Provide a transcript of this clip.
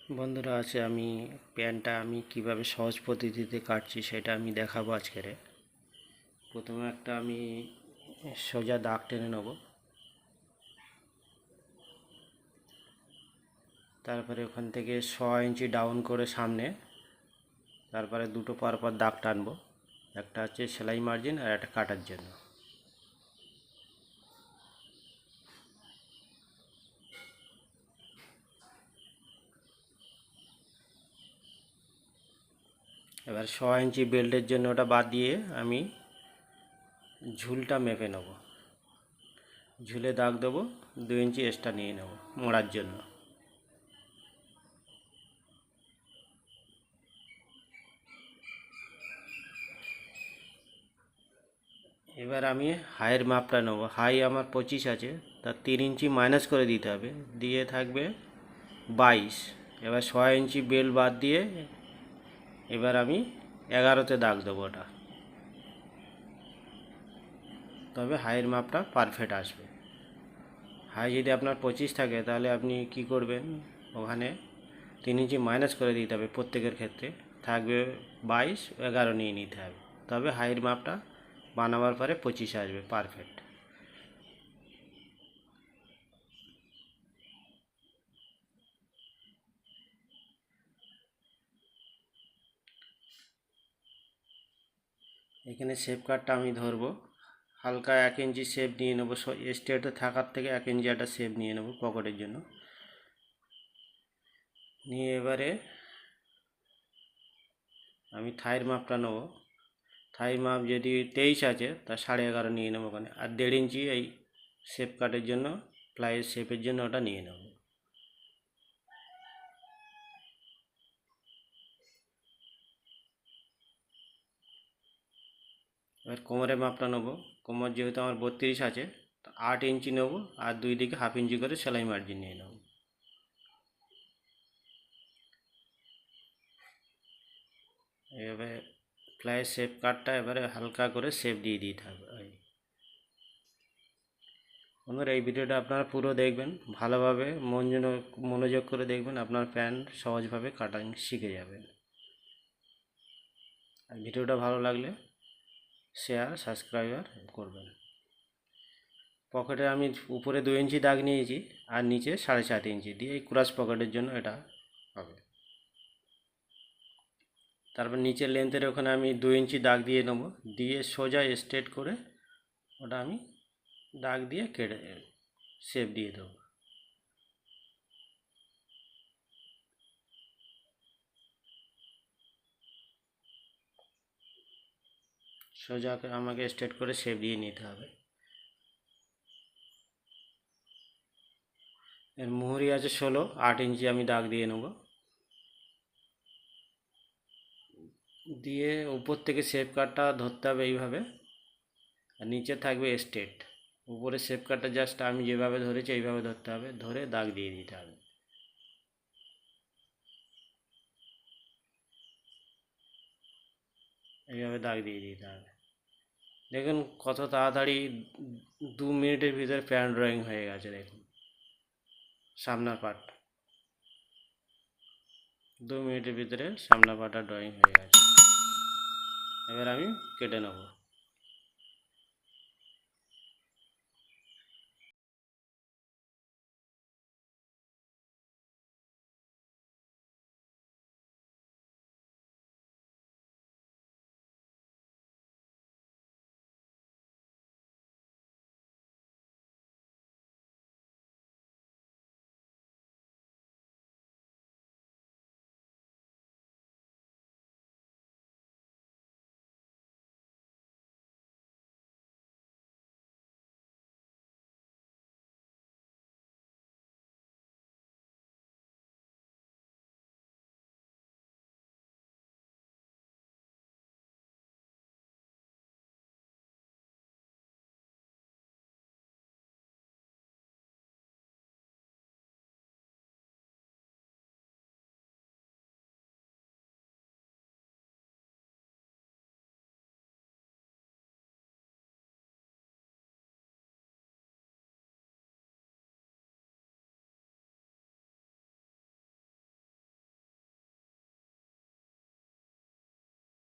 বন্ধুরা আছে আমি প্যানটা আমি কিভাবে সহজ পদ্ধতিতে কাটছি সেটা আমি দেখাবো আজকেরে। প্রথমে একটা আমি সোজা দাগ টেনে নেব, তারপরে ওখান থেকে 6 ইঞ্চি ডাউন করে সামনে, তারপরে দুটো পরপর দাগ টানবো, একটা হচ্ছে সেলাই মার্জিন আর একটা কাটার জন্য। এবার 6 ইঞ্চি বেল্টের জন্য ওটা বাদ দিয়ে আমি ঝুলটা মেপে নেব, ঝুলে দাগ দেবো, 2 ইঞ্চি এক্সট্রা নিয়ে নেব মোড়ার জন্য। এবার আমি হাইয়ের মাপটা নেব। হাই আমার 25 আছে, তার 3 ইঞ্চি মাইনাস করে দিতে হবে, দিয়ে থাকবে 22। এবার 6 ইঞ্চি বেল্ট বাদ দিয়ে এবার আমি 11তে দাগ দেবো ওটা, তবে হাইয়ের মাপটা পারফেক্ট আসবে। হাই যদি আপনার 25 থাকে তাহলে আপনি কি করবেন, ওখানে 3 ইঞ্চি মাইনাস করে দিতে হবে, প্রত্যেকের ক্ষেত্রে থাকবে 22, 11 নিয়ে নিতে হবে, তবে হাইয়ের মাপটা বানাবার পরে 25 আসবে পারফেক্ট। এখানে শেপ কাটটা আমি ধরবো, হালকা 1 ইঞ্চি শেপ নিয়ে নেবো, স্ট্রেটে থাকার থেকে 1 ইঞ্চি একটা শেপ নিয়ে নেবো পকেটের জন্য। নিয়ে এবারে আমি থাইয়ের মাপটা নেবো। থাইয়ের মাপ যদি 23 আছে তা 11.5 নিয়ে নেবো ওখানে, আর 1.5 ইঞ্চি এই শেপ কাটের জন্য, প্লাইয়ের শেপের জন্য ওটা নিয়ে নেব। এবার কোমরের মাপটা নেবো। কোমর যেহেতু আমার 32 আছে, 8 ইঞ্চি নেবো, আর 2 দিকে হাফ ইঞ্চি করে সেলাই মার্জিন নিয়ে নেব। এভাবে প্লাইয়ের শেপ কাটটা এবারে হালকা করে শেপ দিয়ে দিতে হবে। বন্ধুরা এই ভিডিওটা আপনারা পুরো দেখবেন, ভালোভাবে মনোযোগ করে দেখবেন, আপনার প্যান সহজভাবে কাটিং শিখে যাবেন। আর ভিডিওটা ভালো লাগলে শেয়ার সাবস্ক্রাইবার করবেন। পকেটে আমি উপরে 2 ইঞ্চি দাগ নিয়েছি, আর নিচে 7.5 ইঞ্চি দিয়ে এই ক্রস পকেটের জন্য এটা হবে। তারপর নিচের লেন্থের ওখানে আমি 2 ইঞ্চি দাগ দিয়ে নেবো, দিয়ে সোজা স্ট্রেট করে ওটা আমি দাগ দিয়ে কেটে শেপ দিয়ে দেবো। সোজা আমাকে স্ট্রেট করে শেপ দিয়ে নিতে হবে। এর মুহুরি আছে 16, 8 ইঞ্চি আমি দাগ দিয়ে নেব, দিয়ে উপর থেকে শেপ কাটটা ধরতে হবে এইভাবে, আর নিচে থাকবে স্ট্রেট। উপরে শেপ কাটটা জাস্ট আমি যেভাবে ধরেছি এইভাবে ধরতে হবে, ধরে দাগ দিয়ে দিতে হবে। এইভাবে দাগ দিয়ে দিতে হবে। দেখুন কত তাড়াতাড়ি 2 মিনিটের ভিতরে প্যান ড্রয়িং হয়ে গেছে। দেখুন সামনের পার্ট 2 মিনিটের ভিতরে সামনের পার্টটা ড্রয়িং হয়ে গেছে। এবার আমি কেটে নেব।